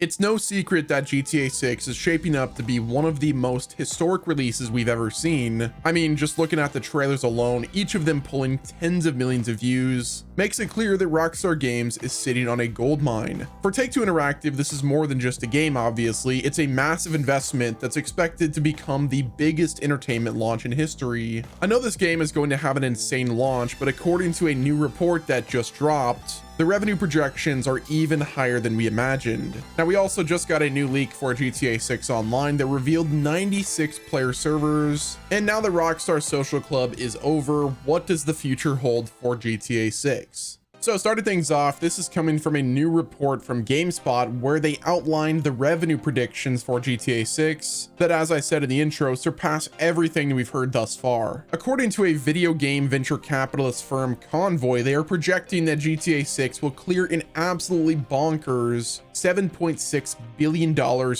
It's no secret that GTA 6 is shaping up to be one of the most historic releases we've ever seen. I mean, just looking at the trailers alone, each of them pulling tens of millions of views, makes it clear that Rockstar Games is sitting on a gold mine. For Take-Two Interactive, this is more than just a game, obviously. It's a massive investment that's expected to become the biggest entertainment launch in history. I know this game is going to have an insane launch, but according to a new report that just dropped, the revenue projections are even higher than we imagined. Now, we also just got a new leak for GTA 6 Online that revealed 96 player servers. And now that Rockstar Social Club is over, what does the future hold for GTA 6? So starting things off, this is coming from a new report from GameSpot where they outlined the revenue predictions for GTA 6 that, as I said in the intro, surpass everything we've heard thus far. According to a video game venture capitalist firm Convoy, they are projecting that GTA 6 will clear an absolutely bonkers $7.6 billion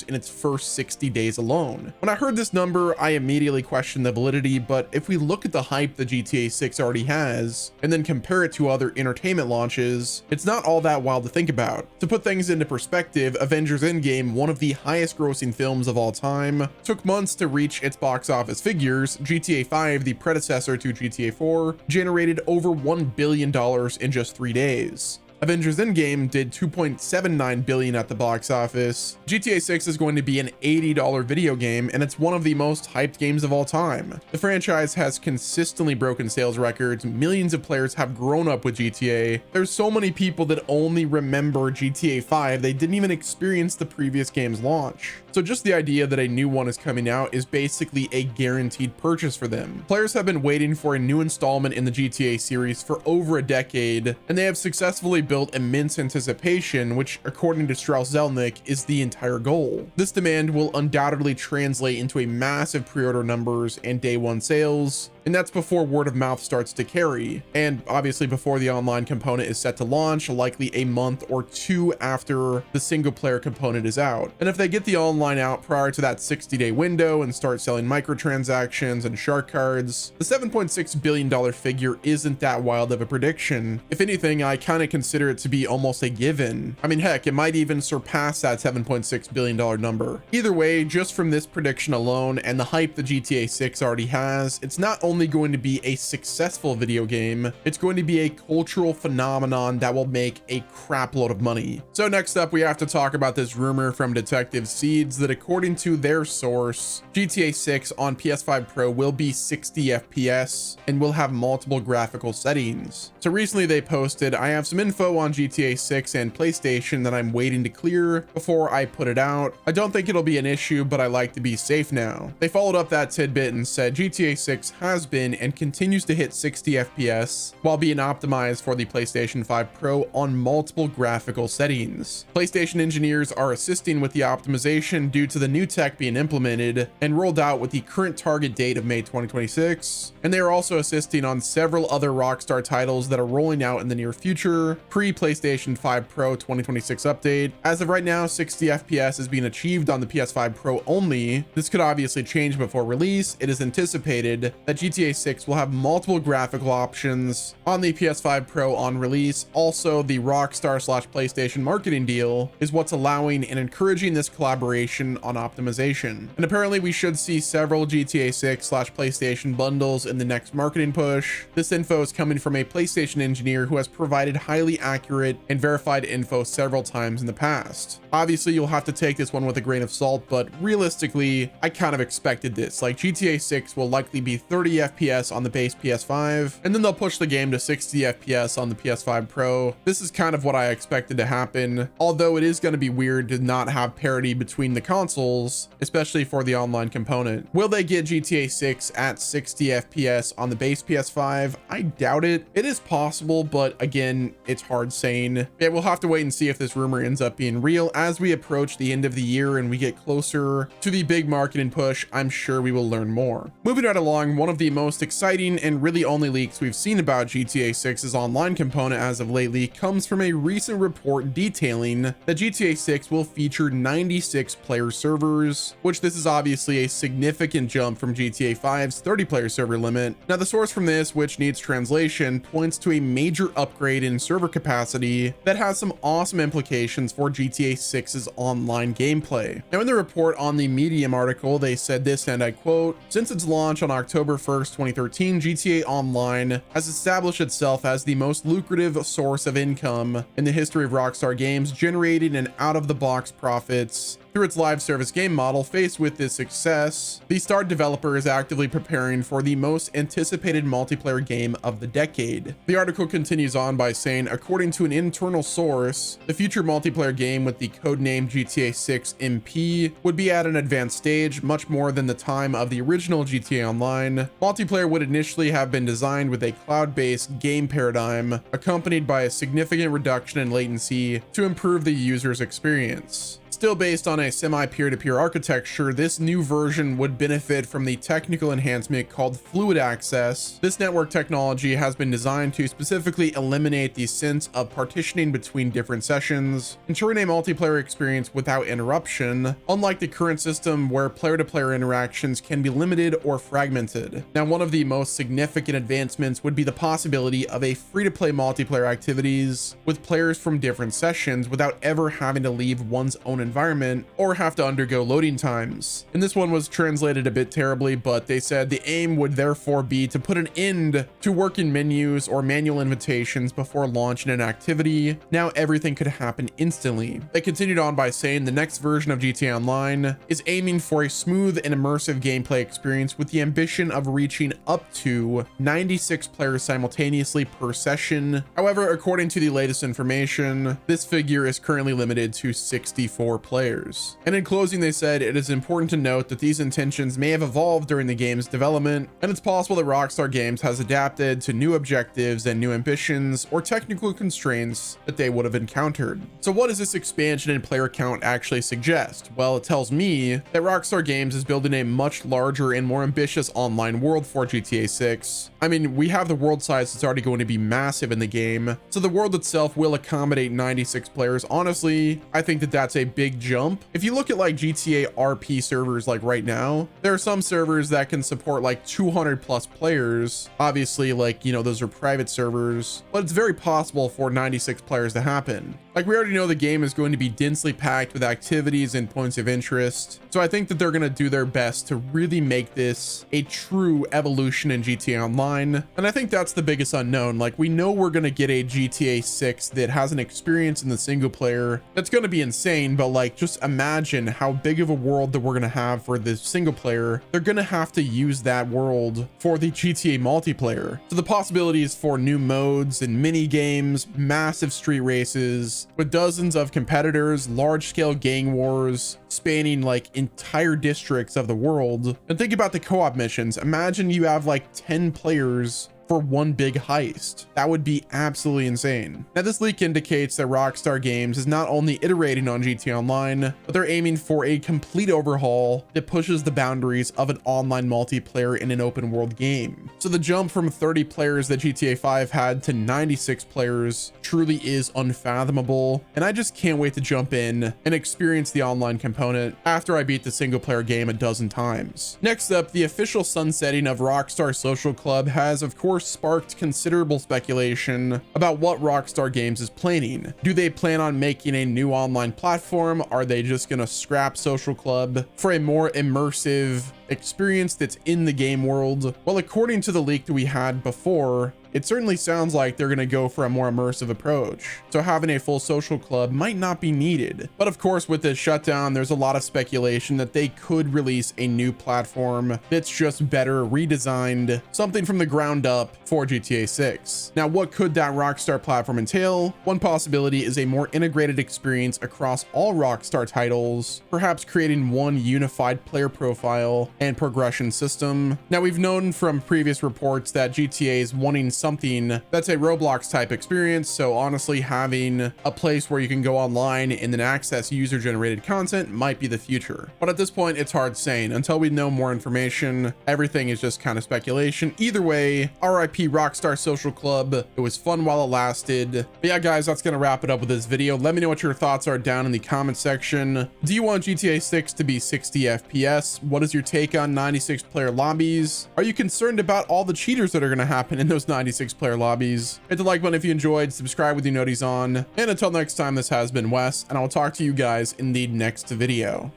in its first 60 days alone. When I heard this number, I immediately questioned the validity, but if we look at the hype that GTA 6 already has, and then compare it to other entertainment launches, it's not all that wild to think about. To put things into perspective, Avengers Endgame, one of the highest grossing films of all time, took months to reach its box office figures. GTA 5, the predecessor to GTA 4, generated over $1 billion in just 3 days. Avengers Endgame did $2.79 billion at the box office. GTA 6 is going to be an $80 video game, and it's one of the most hyped games of all time. The franchise has consistently broken sales records. Millions of players have grown up with GTA. There's so many people that only remember GTA 5. They didn't even experience the previous game's launch. So just the idea that a new one is coming out is basically a guaranteed purchase for them. Players have been waiting for a new installment in the GTA series for over a decade, and they have successfully built immense anticipation, which, according to Strauss Zelnick, is the entire goal. This demand will undoubtedly translate into a massive pre-order numbers and day one sales, and that's before word of mouth starts to carry, and obviously before the online component is set to launch, likely a month or two after the single player component is out. And if they get the online out prior to that 60-day window and start selling microtransactions and shark cards, the $7.6 billion figure isn't that wild of a prediction. If anything, I kind of consider it to be almost a given. I mean, heck, it might even surpass that $7.6 billion number. Either way, just from this prediction alone and the hype the GTA 6 already has, it's not only going to be a successful video game, it's going to be a cultural phenomenon that will make a crap load of money. So next up, we have to talk about this rumor from Detective Seeds that according to their source, GTA 6 on PS5 Pro will be 60 FPS and will have multiple graphical settings. So recently they posted, I have some info on GTA 6 and PlayStation that I'm waiting to clear before I put it out. I don't think it'll be an issue, but I like to be safe now. They followed up that tidbit and said GTA 6 has been and continues to hit 60 FPS while being optimized for the PlayStation 5 Pro on multiple graphical settings. PlayStation engineers are assisting with the optimization due to the new tech being implemented and rolled out with the current target date of May 2026, and they are also assisting on several other Rockstar titles that are rolling out in the near future pre-PlayStation 5 Pro 2026 update. As of right now, 60 FPS is being achieved on the PS5 Pro only. This could obviously change before release. It is anticipated that GTA 6 will have multiple graphical options on the PS5 Pro on release. Also, the Rockstar/PlayStation marketing deal is what's allowing and encouraging this collaboration on optimization. And apparently we should see several GTA 6/PlayStation bundles in the next marketing push. This info is coming from a PlayStation engineer who has provided highly accurate and verified info several times in the past. Obviously, you'll have to take this one with a grain of salt, but realistically, I kind of expected this. Like, GTA 6 will likely be 30 FPS on the base PS5, and then they'll push the game to 60 FPS on the PS5 Pro. This is kind of what I expected to happen, although it is going to be weird to not have parity between the consoles, especially for the online component. Will they get GTA 6 at 60 FPS on the base PS5? I doubt it. It is possible, but again, it's hard saying. Yeah, we'll have to wait and see if this rumor ends up being real. As we approach the end of the year and we get closer to the big marketing push, I'm sure we will learn more. Moving right along, one of the most exciting and really only leaks we've seen about GTA 6's online component as of lately comes from a recent report detailing that GTA 6 will feature 96 player servers, which this is obviously a significant jump from GTA 5's 30 player server limit. Now, the source from this, which needs translation, points to a major upgrade in server capacity capacity that has some awesome implications for GTA 6's online gameplay. Now, in the report on the Medium article, they said this, and I quote, "Since its launch on October 1st, 2013, GTA Online has established itself as the most lucrative source of income in the history of Rockstar Games, generating an out-of-the-box profits through its live service game model. Faced with this success, the Star developer is actively preparing for the most anticipated multiplayer game of the decade." The article continues on by saying, according to an internal source, the future multiplayer game with the codename GTA 6 MP would be at an advanced stage, much more than the time of the original GTA Online. Multiplayer would initially have been designed with a cloud-based game paradigm, accompanied by a significant reduction in latency to improve the user's experience. Still based on a semi-peer-to-peer architecture, this new version would benefit from the technical enhancement called fluid access. This network technology has been designed to specifically eliminate the sense of partitioning between different sessions, ensuring a multiplayer experience without interruption, unlike the current system where player-to-player interactions can be limited or fragmented. Now, one of the most significant advancements would be the possibility of a free-to-play multiplayer activities with players from different sessions without ever having to leave one's own environment or have to undergo loading times. And this one was translated a bit terribly, but they said the aim would therefore be to put an end to working menus or manual invitations before launching an activity. Now everything could happen instantly. They continued on by saying the next version of GTA Online is aiming for a smooth and immersive gameplay experience with the ambition of reaching up to 96 players simultaneously per session. However, according to the latest information, this figure is currently limited to 64 players. And in closing, they said it is important to note that these intentions may have evolved during the game's development, and it's possible that Rockstar Games has adapted to new objectives and new ambitions or technical constraints that they would have encountered. So what does this expansion in player count actually suggest? Well, it tells me that Rockstar Games is building a much larger and more ambitious online world for GTA 6. I mean, we have the world size that's already going to be massive in the game, so the world itself will accommodate 96 players. Honestly, I think that that's a big jump. If you look at like GTA RP servers like right now, there are some servers that can support like 200 plus players. Obviously, like, you know, those are private servers, but it's very possible for 96 players to happen. Like, we already know the game is going to be densely packed with activities and points of interest. So I think that they're going to do their best to really make this a true evolution in GTA Online. And I think that's the biggest unknown. Like, we know we're going to get a GTA 6 that has an experience in the single player that's going to be insane, but like, just imagine how big of a world that we're going to have for the single player. They're going to have to use that world for the GTA multiplayer. So the possibilities for new modes and mini games, massive street races with dozens of competitors, large scale gang wars spanning like entire districts of the world. And think about the co-op missions. Imagine you have like 10 players for one big heist. That would be absolutely insane. Now, this leak indicates that Rockstar Games is not only iterating on GTA Online, but they're aiming for a complete overhaul that pushes the boundaries of an online multiplayer in an open world game. So the jump from 30 players that GTA 5 had to 96 players truly is unfathomable, and I just can't wait to jump in and experience the online component after I beat the single player game a dozen times. Next up, the official sunsetting of Rockstar Social Club has, of course, sparked considerable speculation about what Rockstar Games is planning. Do they plan on making a new online platform? Are they just gonna scrap Social Club for a more immersive experience that's in the game world? Well, according to the leak that we had before, it certainly sounds like they're going to go for a more immersive approach. So having a full social club might not be needed. But of course, with this shutdown, there's a lot of speculation that they could release a new platform that's just better redesigned, something from the ground up for GTA 6. Now, what could that Rockstar platform entail? One possibility is a more integrated experience across all Rockstar titles, perhaps creating one unified player profile and progression system. Now, we've known from previous reports that GTA is wanting something that's a Roblox type experience. So honestly, having a place where you can go online and then access user generated content might be the future. But at this point, it's hard saying. Until we know more information, everything is just kind of speculation. Either way, RIP Rockstar Social Club. It was fun while it lasted. But yeah, guys, that's going to wrap it up with this video. Let me know what your thoughts are down in the comment section. Do you want GTA 6 to be 60 FPS? What is your take on 96 player lobbies? Are you concerned about all the cheaters that are going to happen in those 96 96 player lobbies. Hit the like button if you enjoyed, subscribe with your noties on, and until next time, this has been Wes, and I will talk to you guys in the next video.